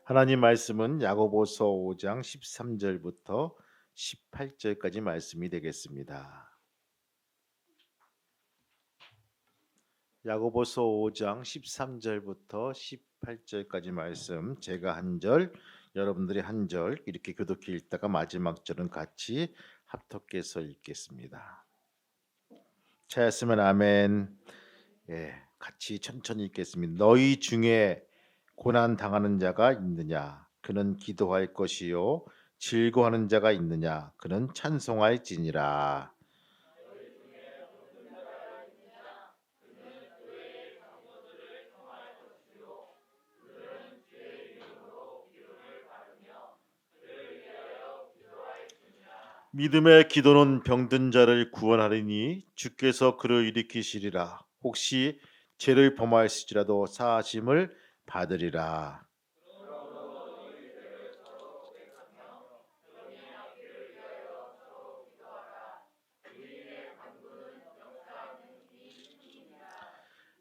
하나님 말씀은 야고보서 5장 13절부터 18절까지 말씀이 되겠습니다. 야고보서 5장 13절부터 18절까지 말씀, 제가 한 절, 여러분들이 한 절 이렇게 교독해 읽다가 마지막 절은 같이 합독해서 읽겠습니다. 차였으면 아멘. 같이 천천히 읽겠습니다. 너희 중에 고난 당하는 자가 있느냐? 그는 기도할 것이요. 즐거워하는 자가 있느냐? 그는 찬송할지니라. 믿음의 기도는 병든 자를 구원하리니 주께서 그를 일으키시리라. 혹시 죄를 범하였을지라도 사하심을 받으리라.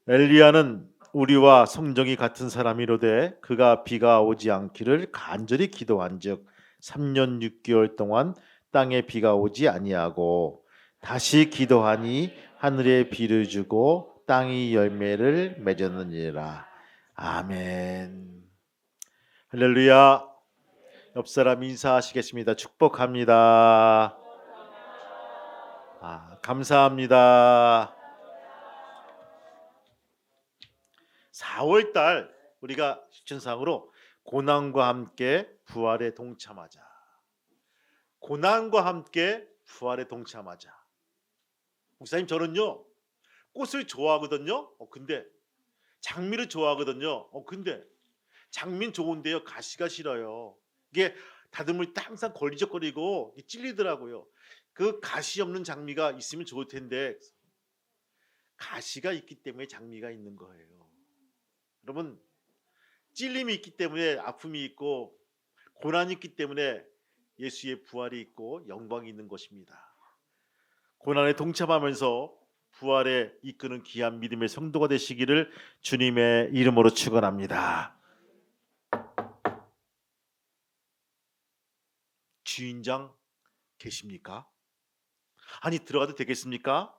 엘리야는 우리와 성정이 같은 사람이로되 그가 비가 오지 않기를 간절히 기도한즉 3년 6개월 동안 땅에 비가 오지 아니하고 다시 기도하니 하늘에 비를 주고 땅이 열매를 맺었느니라. 아멘. 할렐루야. 옆 사람 인사하시겠습니다. 축복합니다. 감사합니다. 4월 달 우리가 실천상으로 고난과 함께 부활에 동참하자. 고난과 함께 부활에 동참하자. 목사님, 저는요 꽃을 좋아하거든요. 근데 장미를 좋아하거든요. 근데 장미는 좋은데요, 가시가 싫어요. 이게 다듬을 때 항상 걸리적거리고 찔리더라고요. 그 가시 없는 장미가 있으면 좋을 텐데 가시가 있기 때문에 장미가 있는 거예요. 여러분, 찔림이 있기 때문에 아픔이 있고 고난이 있기 때문에 예수의 부활이 있고 영광이 있는 것입니다. 고난에 동참하면서 부활에 이끄는 귀한 믿음의 성도가 되시기를 주님의 이름으로 축원합니다. 주인장 계십니까? 아니, 들어가도 되겠습니까?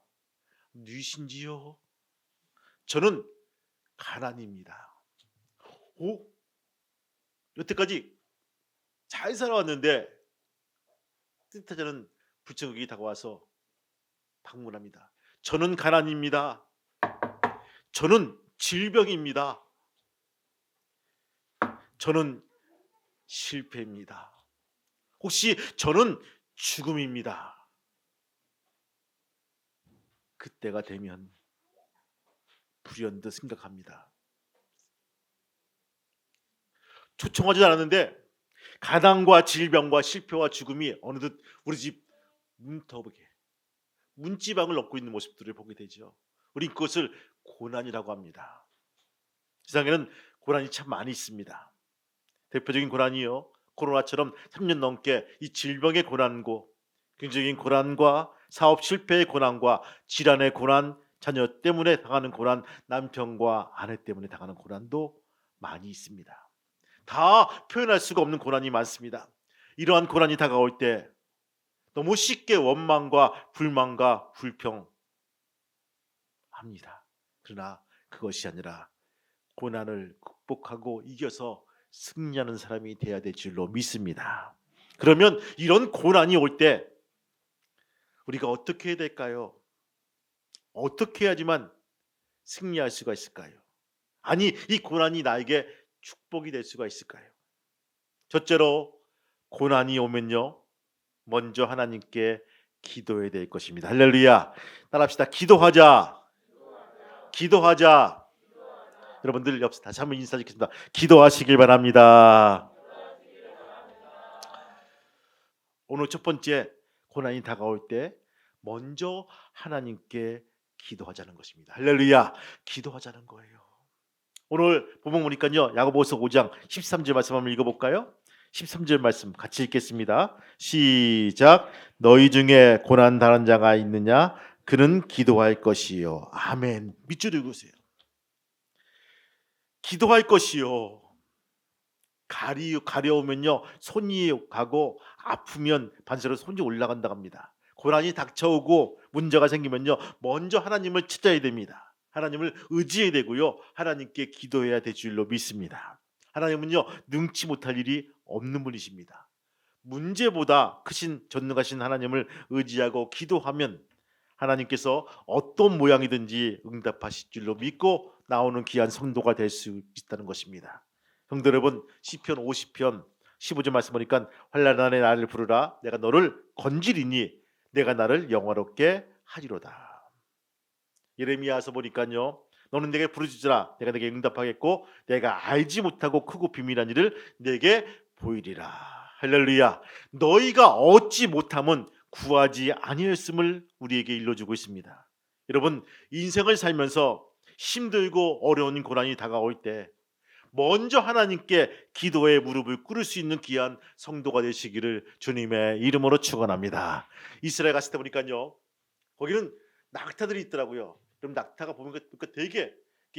누이신지요? 저는 가난입니다. 여태까지 잘 살아왔는데 뜻하지 않은 불청객이 다가와서 방문합니다. 저는 가난입니다. 저는 질병입니다. 저는 실패입니다. 혹시 저는 죽음입니다. 그때가 되면 불현듯 생각합니다. 초청하지 않았는데 가난과 질병과 실패와 죽음이 어느덧 우리 집 문지방을 넘고 있는 모습들을 보게 되죠. 우린 그것을 고난이라고 합니다. 세상에는 고난이 참 많이 있습니다. 대표적인 고난이요, 코로나처럼 3년 넘게 이 질병의 고난고, 경제적인 고난과 사업 실패의 고난과 질환의 고난, 자녀 때문에 당하는 고난, 남편과 아내 때문에 당하는 고난도 많이 있습니다. 다 표현할 수가 없는 고난이 많습니다. 이러한 고난이 다가올 때 너무 쉽게 원망과 불만과 불평합니다. 그러나 그것이 아니라 고난을 극복하고 이겨서 승리하는 사람이 되어야 될 줄로 믿습니다. 그러면 이런 고난이 올 때 우리가 어떻게 해야 될까요? 어떻게 해야지만 승리할 수가 있을까요? 아니, 이 고난이 나에게 축복이 될 수가 있을까요? 첫째로, 고난이 오면요, 먼저 하나님께 기도해야 될 것입니다. 할렐루야. 따라합시다. 기도하자. 기도하자. 여러분들 옆에 다시 한번 인사드리겠습니다. 기도하시길 바랍니다. 오늘 첫 번째, 고난이 다가올 때 먼저 하나님께 기도하자는 것입니다. 할렐루야. 기도하자는 거예요. 오늘 본문 보니까요, 야고보서 5장 13절 말씀 한번 읽어볼까요? 13절 말씀 같이 읽겠습니다. 시작. 너희 중에 고난 당하는 자가 있느냐? 그는 기도할 것이요. 아멘. 밑줄 읽으세요. 기도할 것이요. 가려우면요 손이 가고 아프면 반대로 손이 올라간다고 합니다. 고난이 닥쳐오고 문제가 생기면요 먼저 하나님을 찾아야 됩니다. 하나님을 의지해야 되고요 하나님께 기도해야 될 줄로 믿습니다. 하나님은요 능치 못할 일이 없는 분이십니다. 문제보다 크신 전능하신 하나님을 의지하고 기도하면 하나님께서 어떤 모양이든지 응답하실 줄로 믿고 나오는 귀한 성도가 될 수 있다는 것입니다. 성도 여러분, 시편 50편 15절 말씀 보니까 환난의 나를 부르라 내가 너를 건지리니 내가 나를 영화롭게 하리로다. 예레미야서 보니까요 너는 내게 부르짖으라 내가 내게 응답하겠고 내가 알지 못하고 크고 비밀한 일을 내게 보이리라. 할렐루야. 너희가 얻지 못함은 구하지 아니하였음을 우리에게 일러주고 있습니다. 여러분 인생을 살면서 힘들고 어려운 고난이 다가올 때 먼저 하나님께 기도의 무릎을 꿇을 수 있는 귀한 성도가 되시기를 주님의 이름으로 축원합니다. 이스라엘 갔을 때 보니까요 거기는 낙타들이 있더라고요. 그럼 낙타가 보면 되게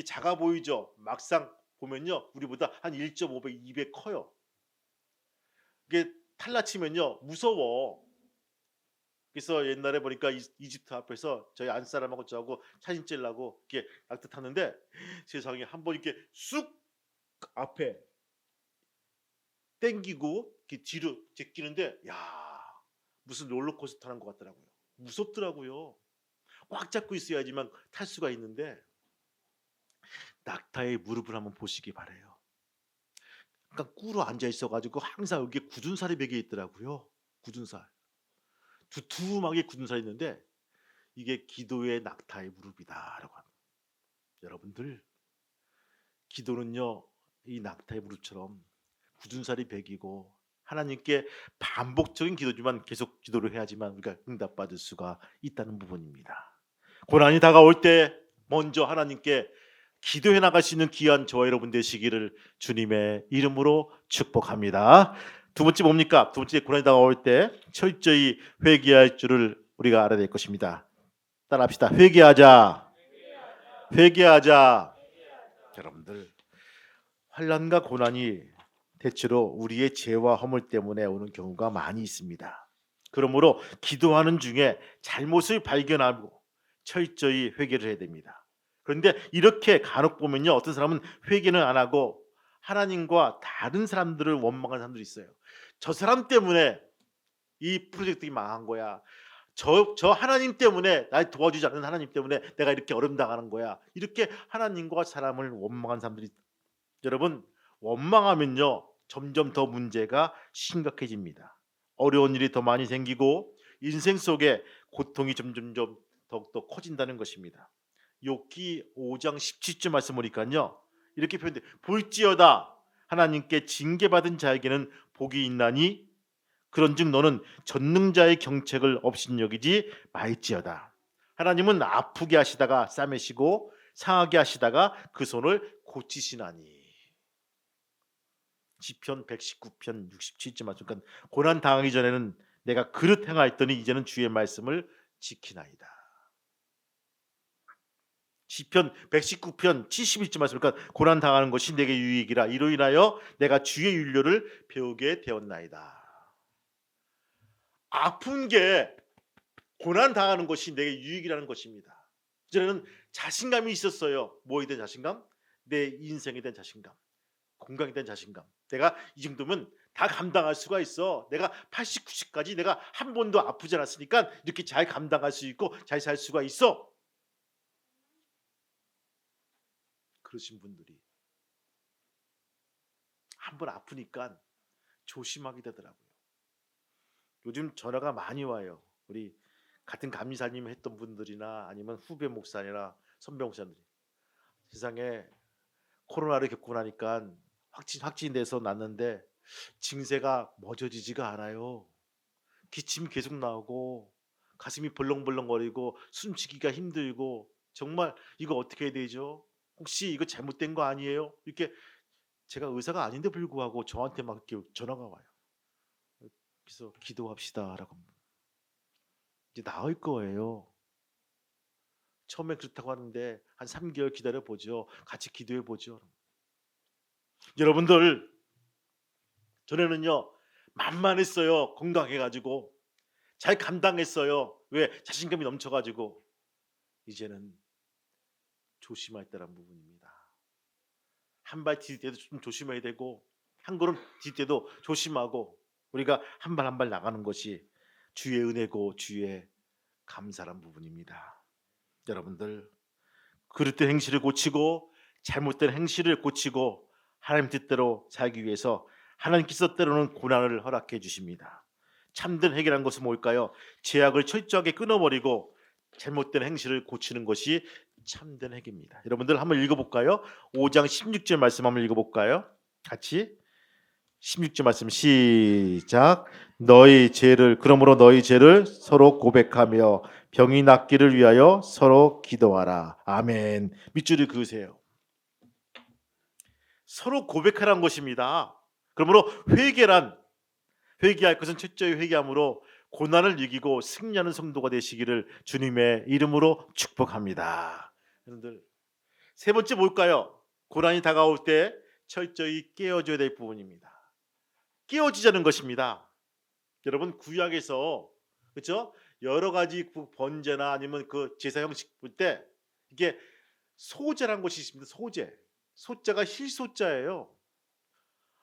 작아 보이죠. 막상 보면요 우리보다 한 1.5배, 2배 커요. 이게 탈라치면요 무서워. 그래서 옛날에 보니까 이집트 앞에서 저희 안사람하고 저하고 사진 찍으려고 이렇게 낙타 탔는데 세상에 한번 이렇게 쑥 앞에 땡기고 이렇게 뒤로 제끼는데 야 무슨 롤러코스터 타는 것 같더라고요. 무섭더라고요. 꽉 잡고 있어야지만 탈 수가 있는데 낙타의 무릎을 한번 보시기 바래요. 그러니까 꿇어 앉아 있어가지고 항상 여기에 굳은 살이 베개 있더라고요. 굳은 살. 두툼하게 굳은 살이 있는데 이게 기도의 낙타의 무릎이다라고 합니다. 여러분들 기도는요 이 낙타의 무릎처럼 굳은 살이 베기고 하나님께 반복적인 기도지만 계속 기도를 해야지만 우리가 응답받을 수가 있다는 부분입니다. 고난이 다가올 때 먼저 하나님께 기도해 나갈 수 있는 귀한 저와 여러분 되시기를 주님의 이름으로 축복합니다. 두 번째 뭡니까? 두 번째 고난이 다가올 때 철저히 회개할 줄을 우리가 알아야 될 것입니다. 따라합시다. 회개하자. 회개하자. 여러분들 환난과 고난이 대체로 우리의 죄와 허물 때문에 오는 경우가 많이 있습니다. 그러므로 기도하는 중에 잘못을 발견하고 철저히 회개를 해야 됩니다. 그런데 이렇게 간혹 보면요 어떤 사람은 회개는 안 하고 하나님과 다른 사람들을 원망하는 사람들이 있어요. 저 사람 때문에 이 프로젝트가 망한 거야. 저 하나님 때문에 날 도와주지 않는 하나님 때문에 내가 이렇게 어려움 당하는 거야. 이렇게 하나님과 사람을 원망하는 사람들이 여러분 원망하면요 점점 더 문제가 심각해집니다. 어려운 일이 더 많이 생기고 인생 속에 고통이 점점점 더욱더 커진다는 것입니다. 욥기 5장 17절 말씀 보니까요 이렇게 표현돼 볼지어다 하나님께 징계받은 자에게는 복이 있나니 그런즉 너는 전능자의 경책을 업신여기지 말지어다. 하나님은 아프게 하시다가 싸매시고 상하게 하시다가 그 손을 고치시나니. 시편 119편 67절 말씀. 그러니까 고난 당하기 전에는 내가 그릇 행하였더니 이제는 주의 말씀을 지키나이다. 시편 119편 71절 말씀. 그러니까 고난 당하는 것이 내게 유익이라 이로 인하여 내가 주의 윤례를 배우게 되었나이다. 아픈 게 고난 당하는 것이 내게 유익이라는 것입니다. 저는 자신감이 있었어요. 뭐에 대한 자신감? 내 인생에 대한 자신감, 건강에 대한 자신감. 내가 이 정도면 다 감당할 수가 있어. 내가 80, 90까지 내가 한 번도 아프지 않았으니까 이렇게 잘 감당할 수 있고 잘 살 수가 있어. 그러신 분들이 한 번 아프니까 조심하게 되더라고요. 요즘 전화가 많이 와요. 우리 같은 감리사님 했던 분들이나 아니면 후배 목사나 선배 목사님들이 세상에 코로나를 겪고 나니까 확진돼서 났는데 증세가 멎어지지가 않아요. 기침이 계속 나오고 가슴이 벌렁벌렁거리고 숨쉬기가 힘들고 정말 이거 어떻게 해야 되죠? 혹시 이거 잘못된 거 아니에요? 이렇게 제가 의사가 아닌데 불구하고 저한테 막 이렇게 전화가 와요. 그래서 기도합시다라고 이제 나을 거예요. 처음에 그렇다고 하는데 한 3개월 기다려 보죠. 같이 기도해 보죠. 여러분들 전에는요 만만했어요. 건강해가지고 잘 감당했어요. 왜? 자신감이 넘쳐가지고. 이제는 조심할 때란 부분입니다. 한 발 디딜 때도 좀 조심해야 되고 한 걸음 디딜 때도 조심하고 우리가 한 발 한 발 나가는 것이 주의 은혜고 주의 감사란 부분입니다. 여러분들 그릇된 행실을 고치고 잘못된 행실을 고치고 하나님 뜻대로 살기 위해서 하나님께서 때로는 고난을 허락해 주십니다. 참된 해결한 것은 뭘까요? 죄악을 철저하게 끊어버리고 잘못된 행실을 고치는 것이 참된 해결입니다. 여러분들 한번 읽어볼까요? 5장 16절 말씀 한번 읽어볼까요? 같이 16절 말씀 시작. 그러므로 너희 죄를 서로 고백하며 병이 낫기를 위하여 서로 기도하라. 아멘. 밑줄을 그으세요. 서로 고백하라는 것입니다. 그러므로 회개할 것은 철저히 회개함으로 고난을 이기고 승리하는 성도가 되시기를 주님의 이름으로 축복합니다. 여러분들 세 번째 뭘까요? 고난이 다가올 때 철저히 깨어줘야 될 부분입니다. 깨어지자는 것입니다. 여러분 구약에서 그렇죠? 여러 가지 번제나 아니면 그 제사 형식 볼 때 이게 소제라는 것이 있습니다. 소자가 힐소자예요.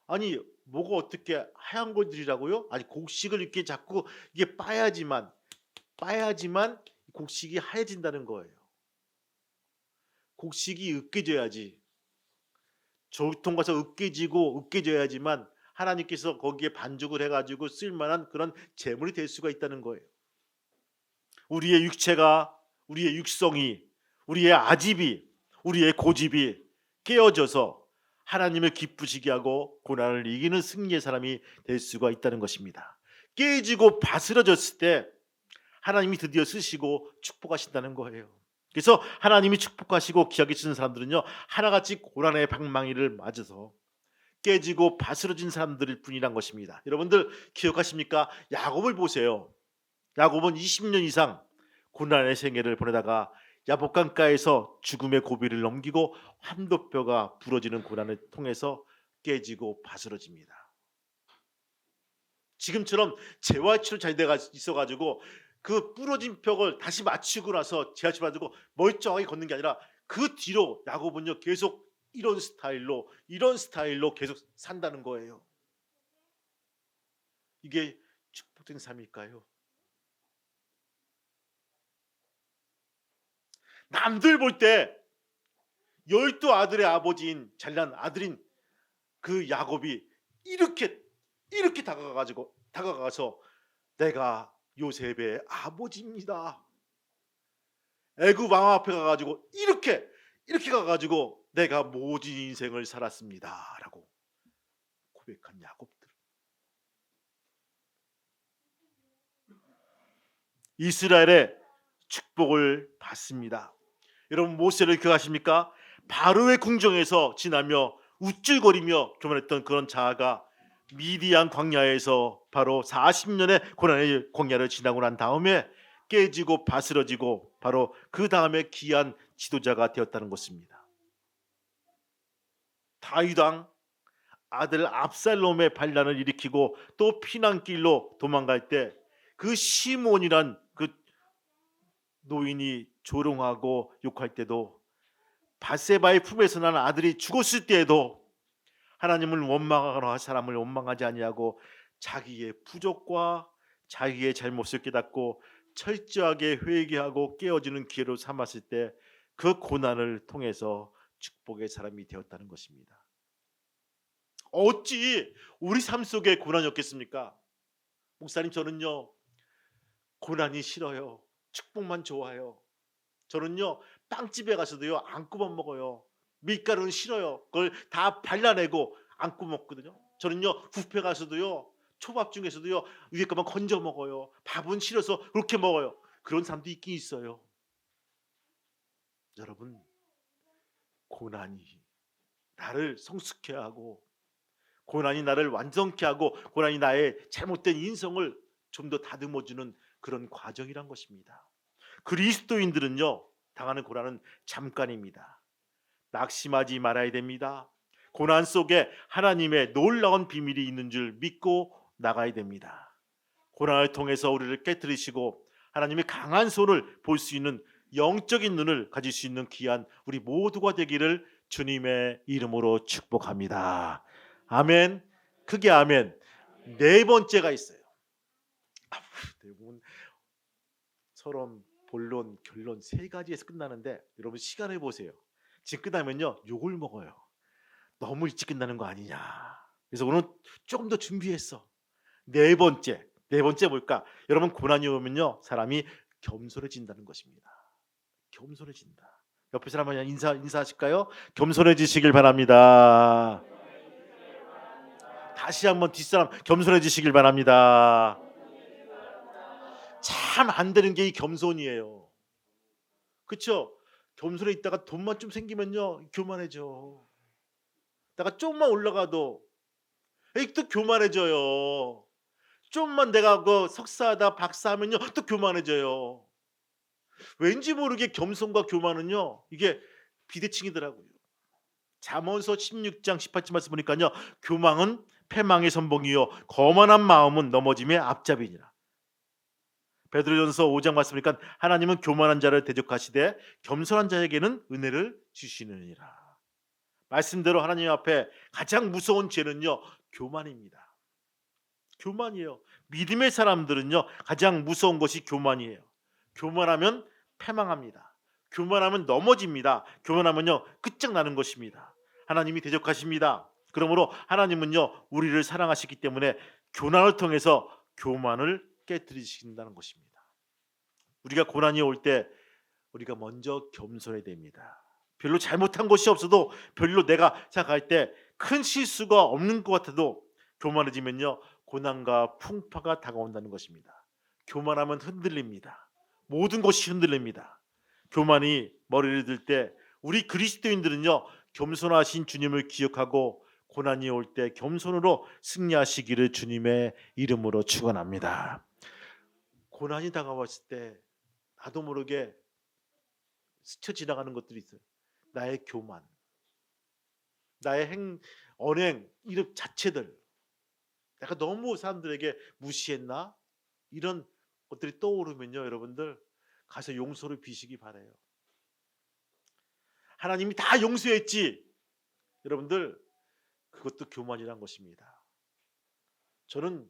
아니 뭐가 어떻게 하얀 것들이라고요? 아니 곡식을 이렇게 자꾸 이게 빠야지만 곡식이 하얘진다는 거예요. 곡식이 으깨져야지. 저울통 가서 으깨져야지만 하나님께서 거기에 반죽을 해가지고 쓸만한 그런 재물이 될 수가 있다는 거예요. 우리의 육체가, 우리의 육성이, 우리의 아집이, 우리의 고집이 깨어져서 하나님을 기쁘시게 하고 고난을 이기는 승리의 사람이 될 수가 있다는 것입니다. 깨지고 바스러졌을 때 하나님이 드디어 쓰시고 축복하신다는 거예요. 그래서 하나님이 축복하시고 기하게 주는 사람들은요 하나같이 고난의 방망이를 맞아서 깨지고 바스러진 사람들일 뿐이란 것입니다. 여러분들 기억하십니까? 야곱을 보세요. 야곱은 20년 이상 고난의 생애를 보내다가 야복강가에서 죽음의 고비를 넘기고 환도뼈가 부러지는 고난을 통해서 깨지고 바스러집니다. 지금처럼 재활치료 잘 돼가 있어가지고 그 부러진 벽을 다시 맞추고 나서 재활치료 받고 멀쩡하게 걷는 게 아니라 그 뒤로 야곱은요 계속 이런 스타일로 계속 산다는 거예요. 이게 축복된 삶일까요? 남들 볼 때 12아들의 아버지인 잘난 아들인 그 야곱이 이렇게 다가가서 내가 요셉의 아버지입니다. 애굽 왕 앞에 가가지고 이렇게 가가지고 내가 모든 인생을 살았습니다 라고 고백한 야곱들. 이스라엘의 축복을 받습니다. 여러분 모세를 기억하십니까? 바로의 궁정에서 지나며 우쭐거리며 교만했던 그런 자아가 미디안 광야에서 바로 40년의 고난의 광야를 지나고 난 다음에 깨지고 바스러지고 바로 그 다음에 귀한 지도자가 되었다는 것입니다. 다윗 왕 아들 압살롬의 반란을 일으키고 또 피난길로 도망갈 때 그 시몬이란 그 노인이 조롱하고 욕할 때도 바세바의 품에서 난 아들이 죽었을 때에도 하나님을 원망하거나 사람을 원망하지 아니하고 자기의 부족과 자기의 잘못을 깨닫고 철저하게 회개하고 깨어지는 기회로 삼았을 때 그 고난을 통해서 축복의 사람이 되었다는 것입니다. 어찌 우리 삶 속에 고난이 없겠습니까? 목사님 저는요 고난이 싫어요. 축복만 좋아요. 저는요 빵집에 가서도요 안고만 먹어요. 밀가루는 싫어요. 그걸 다 발라내고 안고 먹거든요. 저는요 뷔페 가서도요 초밥 중에서도요 위에 것만 건져 먹어요. 밥은 싫어서 그렇게 먹어요. 그런 사람도 있긴 있어요. 여러분 고난이 나를 성숙케 하고 고난이 나를 완성케 하고 고난이 나의 잘못된 인성을 좀 더 다듬어주는 그런 과정이란 것입니다. 그리스도인들은요 당하는 고난은 잠깐입니다. 낙심하지 말아야 됩니다. 고난 속에 하나님의 놀라운 비밀이 있는 줄 믿고 나가야 됩니다. 고난을 통해서 우리를 깨뜨리시고 하나님의 강한 손을 볼 수 있는 영적인 눈을 가질 수 있는 귀한 우리 모두가 되기를 주님의 이름으로 축복합니다. 아멘. 크게 아멘. 네 번째가 있어요. 대부분 서론, 본론, 결론 세 가지에서 끝나는데 여러분 시간을 보세요. 지금 끝나면요 욕을 먹어요. 너무 일찍 끝나는 거 아니냐. 그래서 오늘 조금 더 준비했어. 네 번째 뭘까? 여러분 고난이 오면요 사람이 겸손해진다는 것입니다. 겸손해진다. 옆에 사람 그냥 인사하실까요? 겸손해지시길 바랍니다. 다시 한번 뒷사람 겸손해지시길 바랍니다. 참 안 되는 게 이 겸손이에요. 그렇죠? 겸손해 있다가 돈만 좀 생기면요 교만해져. 내가 좀만 올라가도 또 교만해져요. 좀만 내가 그 석사하다 박사하면요 또 교만해져요. 왠지 모르게 겸손과 교만은요 이게 비대칭이더라고요. 잠언서 16장 18절 말씀 보니까요 교만은 패망의 선봉이요 거만한 마음은 넘어짐의 앞잡이니라. 베드로전서 5장 말씀 보니까 하나님은 교만한 자를 대적하시되 겸손한 자에게는 은혜를 주시느니라. 말씀대로 하나님 앞에 가장 무서운 죄는요 교만입니다. 교만이에요. 믿음의 사람들은요 가장 무서운 것이 교만이에요. 교만하면 패망합니다. 교만하면 넘어집니다. 교만하면요 끝장나는 것입니다. 하나님이 대적하십니다. 그러므로 하나님은요 우리를 사랑하시기 때문에 고난을 통해서 교만을 깨뜨리신다는 것입니다. 우리가 고난이 올 때 우리가 먼저 겸손해야 됩니다. 별로 잘못한 것이 없어도 별로 내가 생각할 때 큰 실수가 없는 것 같아도 교만해지면요 고난과 풍파가 다가온다는 것입니다. 교만하면 흔들립니다. 모든 것이 흔들립니다. 교만이 머리를 들 때 우리 그리스도인들은요 겸손하신 주님을 기억하고 고난이 올 때 겸손으로 승리하시기를 주님의 이름으로 축원합니다. 고난이 다가왔을 때 나도 모르게 스쳐 지나가는 것들이 있어요. 나의 교만, 나의 언행 이런 자체들, 내가 너무 사람들에게 무시했나? 이런 것들이 떠오르면요 여러분들 가서 용서를 비시기 바라요. 하나님이 다 용서했지. 여러분들 그것도 교만이란 것입니다. 저는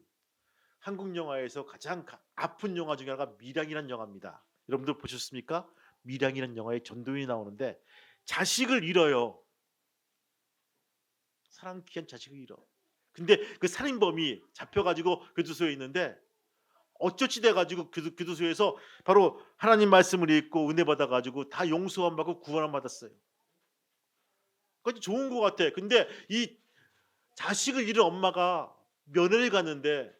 한국 영화에서 가장 아픈 영화 중에 하나가 밀양이라는 영화입니다. 여러분들 보셨습니까? 밀양이라는 영화에 전도연이 나오는데 자식을 잃어요. 사랑 귀한 자식을 잃어. 근데 그 살인범이 잡혀가지고 교도소에 있는데 어쩌지 돼가지고 교도소에서 바로 하나님 말씀을 읽고 은혜 받아가지고 다 용서함 받고 구원함 받았어요. 그것도 좋은 것 같아. 근데 이 자식을 잃은 엄마가 면회를 갔는데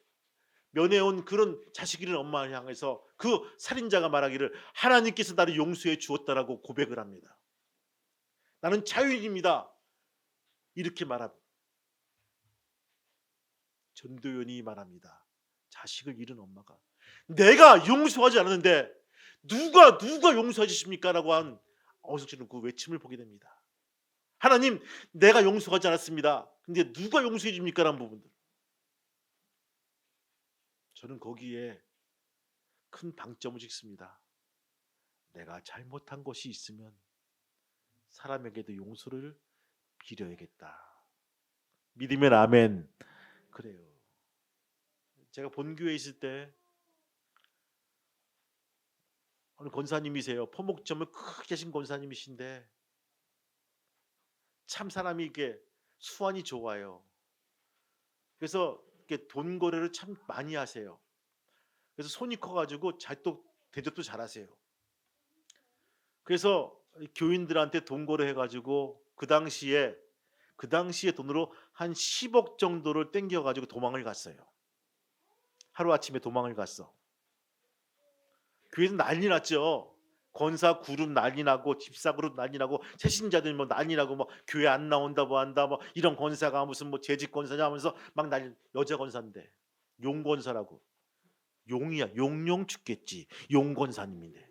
면회 온 그런 자식 잃은 엄마를 향해서 그 살인자가 말하기를 하나님께서 나를 용서해 주었다라고 고백을 합니다. 나는 자유인입니다. 이렇게 말합니다. 전도연이 말합니다. 자식을 잃은 엄마가 내가 용서하지 않았는데 누가 용서해 주십니까? 라고 한 어석지는 그 외침을 보게 됩니다. 하나님 내가 용서하지 않았습니다. 근데 누가 용서해 줍니까? 라는 부분들. 저는 거기에 큰 방점을 찍습니다. 내가 잘못한 것이 있으면 사람에게도 용서를 빌어야겠다. 믿으면 아멘. 그래요. 제가 본교회에 있을 때 어느 권사님이세요. 포목점을 크게 하신 권사님이신데 참 사람이 이게 수완이 좋아요. 그래서 이렇게 돈 거래를 참 많이 하세요. 그래서 손이 커가지고 또 대접도 잘하세요. 그래서 교인들한테 돈 거래해가지고 그 당시에 돈으로 한 10억 정도를 땡겨가지고 도망을 갔어요. 하루 아침에 도망을 갔어. 교회는 난리 났죠. 권사 그룹 난리 나고 집사 그룹 난리 나고 새신자들 뭐 난리 나고 뭐 교회 안 나온다 뭐 한다 뭐 이런 권사가 무슨 뭐 재직 권사냐 하면서 막 난리. 여자 권사인데 용 권사라고. 용이야. 용용 죽겠지. 용 권사님인데.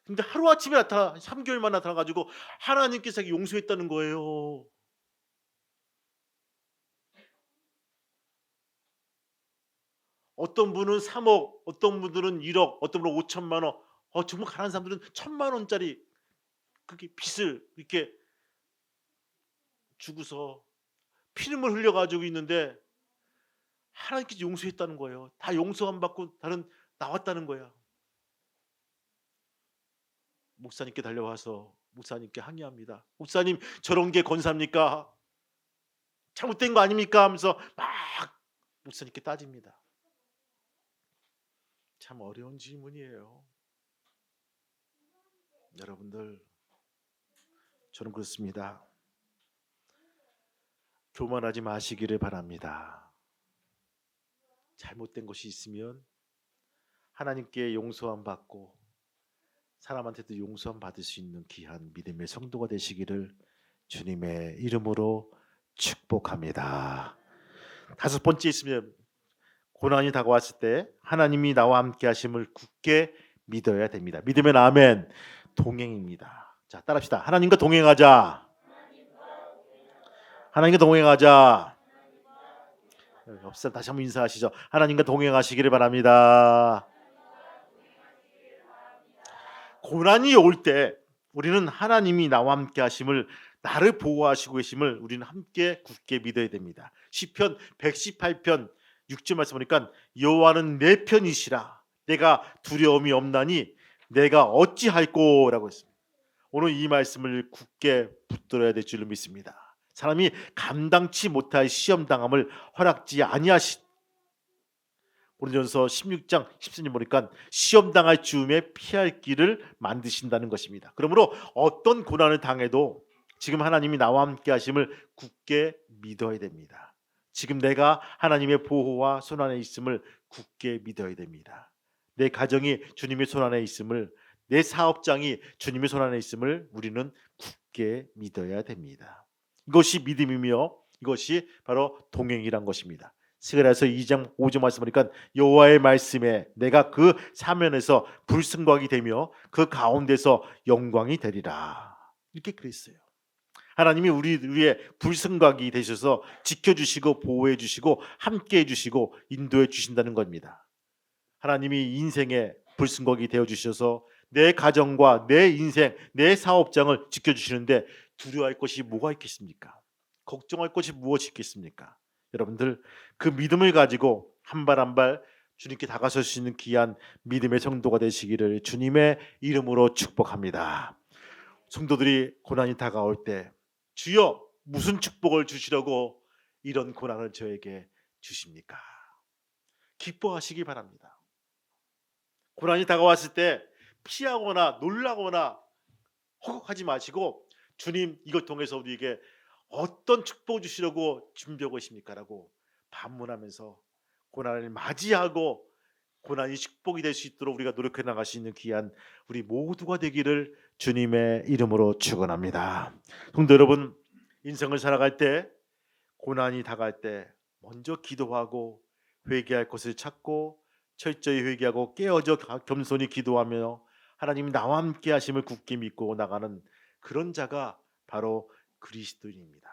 근데 하루 아침에 3개월만 나타나가지고 하나님께서 용서했다는 거예요. 어떤 분은 3억, 어떤 분들은 1억, 어떤 분은 5천만 원, 정말 가난한 사람들은 1,000만 원짜리 그게 빚을 이렇게 주고서 피눈물 흘려 가지고 있는데 하나님께서 용서했다는 거예요. 다 용서 안 받고 다른 나왔다는 거야. 목사님께 달려와서 목사님께 항의합니다. 목사님 저런 게 권사입니까? 잘못된 거 아닙니까? 하면서 막 목사님께 따집니다. 참 어려운 질문이에요. 여러분들, 저는 그렇습니다. 교만하지 마시기를 바랍니다. 잘못된 것이 있으면 하나님께 용서함 받고 사람한테도 용서함 받을 수 있는 귀한 믿음의 성도가 되시기를 주님의 이름으로 축복합니다. 5번째 있으면 고난이 다가왔을 때 하나님이 나와 함께 하심을 굳게 믿어야 됩니다. 믿으면 아멘. 동행입니다. 자, 따라합시다. 하나님과 동행하자. 하나님과 동행하자. 옆 사람 다시 한번 인사하시죠. 하나님과 동행하시기를 바랍니다. 고난이 올 때 우리는 하나님이 나와 함께 하심을, 나를 보호하시고 계심을 우리는 함께 굳게 믿어야 됩니다. 시편 118편 6절 말씀 보니까 여호와는 내 편이시라 내가 두려움이 없나니 내가 어찌할꼬 라고 했습니다. 오늘 이 말씀을 굳게 붙들어야 될 줄로 믿습니다. 사람이 감당치 못할 시험당함을 허락지 아니하시. 고린도전서 16장 14절 보니까 시험당할 즈음에 피할 길을 만드신다는 것입니다. 그러므로 어떤 고난을 당해도 지금 하나님이 나와 함께 하심을 굳게 믿어야 됩니다. 지금 내가 하나님의 보호와 손안에 있음을 굳게 믿어야 됩니다. 내 가정이 주님의 손안에 있음을, 내 사업장이 주님의 손안에 있음을 우리는 굳게 믿어야 됩니다. 이것이 믿음이며 이것이 바로 동행이란 것입니다. 스가랴서 2장 5절 말씀 보니까 여호와의 말씀에 내가 그 사면에서 불승곽이 되며 그 가운데서 영광이 되리라 이렇게 그랬어요. 하나님이 우리의 불승곽이 되셔서 지켜주시고 보호해주시고 함께해주시고 인도해주신다는 겁니다. 하나님이 인생의 불승곽이 되어주셔서 내 가정과 내 인생, 내 사업장을 지켜주시는데 두려워할 것이 뭐가 있겠습니까? 걱정할 것이 무엇이 있겠습니까? 여러분들, 그 믿음을 가지고 한 발 한 발 주님께 다가설 수 있는 귀한 믿음의 성도가 되시기를 주님의 이름으로 축복합니다. 성도들이 고난이 다가올 때 주여 무슨 축복을 주시려고 이런 고난을 저에게 주십니까? 기뻐하시기 바랍니다. 고난이 다가왔을 때 피하거나 놀라거나 허걱하지 마시고 주님 이걸 통해서 우리에게 어떤 축복을 주시려고 준비하고 계십니까? 라고 반문하면서 고난을 맞이하고 고난이 축복이 될 수 있도록 우리가 노력해 나갈 수 있는 귀한 우리 모두가 되기를 주님의 이름으로 축원합니다. 성도 여러분, 인생을 살아갈 때 고난이 다가갈 때 먼저 기도하고 회개할 것을 찾고 철저히 회개하고 깨어져 겸손히 기도하며 하나님이 나와 함께 하심을 굳게 믿고 나가는 그런 자가 바로 그리스도인입니다.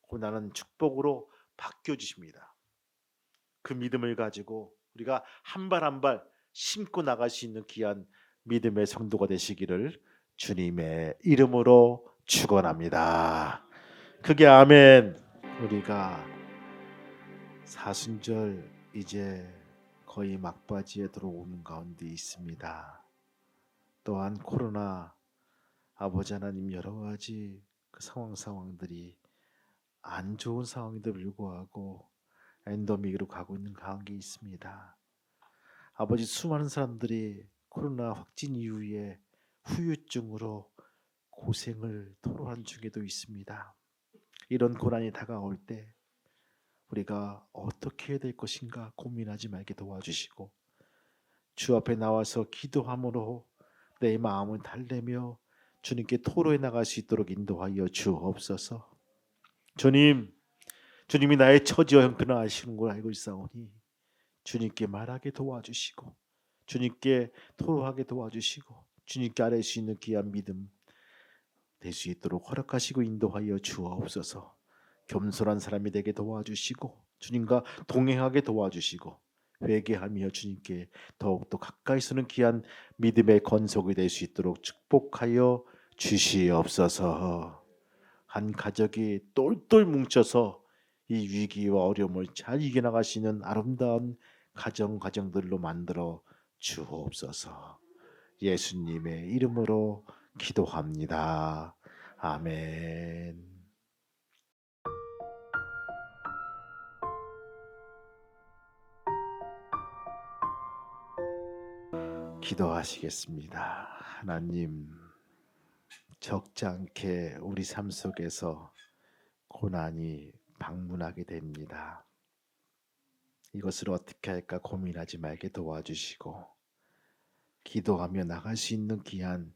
고난은 축복으로 바뀌어 주십니다. 그 믿음을 가지고 우리가 한 발 한 발 심고 나갈 수 있는 귀한 믿음의 성도가 되시기를 주님의 이름으로 축원합니다. 크게 아멘. 우리가 사순절 이제 거의 막바지에 들어오는 가운데 있습니다. 또한 코로나 아버지 하나님 여러 가지 그 상황들이 안 좋은 상황에도 불구하고 엔더믹으로 가고 있는 가운데 있습니다. 아버지, 수많은 사람들이 코로나 확진 이후에 후유증으로 고생을 토로한 중에도 있습니다. 이런 고난이 다가올 때 우리가 어떻게 해야 될 것인가 고민하지 말게 도와주시고 주 앞에 나와서 기도함으로 내 마음을 달래며 주님께 토로해 나갈 수 있도록 인도하여 주옵소서. 주님이 나의 처지와 형편을 아시는 걸 알고 있사오니 주님께 말하게 도와주시고 주님께 토로하게 도와주시고 주님께 아뢰 수 있는 귀한 믿음 될 수 있도록 허락하시고 인도하여 주옵소서. 겸손한 사람이 되게 도와주시고 주님과 동행하게 도와주시고 회개하며 주님께 더욱더 가까이 서는 귀한 믿음의 건속이 될 수 있도록 축복하여 주시옵소서. 한 가족이 똘똘 뭉쳐서 이 위기와 어려움을 잘 이겨나가시는 아름다운 가정들로 만들어 주옵소서. 예수님의 이름으로 기도합니다. 아멘. 기도하시겠습니다. 하나님, 적지 않게 우리 삶 속에서 고난이 방문하게 됩니다. 이것을 어떻게 할까 고민하지 말게 도와주시고, 기도하며 나갈 수 있는 귀한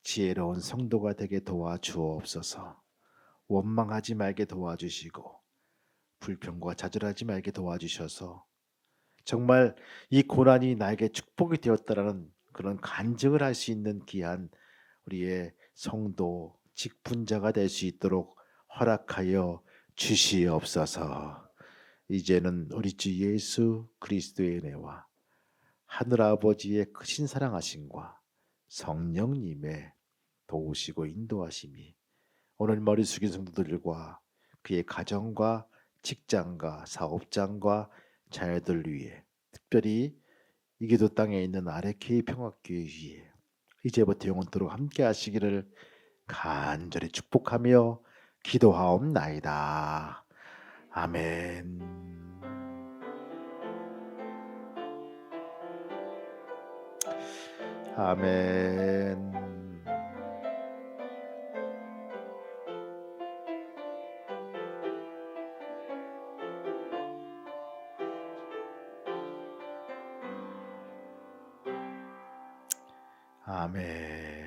지혜로운 성도가 되게 도와주옵소서. 원망하지 말게 도와주시고 불평과 좌절하지 말게 도와주셔서 정말 이 고난이 나에게 축복이 되었다라는 그런 간증을 할 수 있는 귀한 우리의 성도 직분자가 될 수 있도록 허락하여 주시옵소서. 이제는 우리 주 예수 그리스도의 은혜와 하늘 아버지의 크신 사랑하심과 성령님의 도우시고 인도하심이 오늘 머리 숙인 성도들과 그의 가정과 직장과 사업장과 자녀들 위해, 특별히 이기도 땅에 있는 아레케이 평화교회 위에 이제부터 영원토록 함께 하시기를 간절히 축복하며 기도하옵나이다. 아멘. 아멘. 아멘.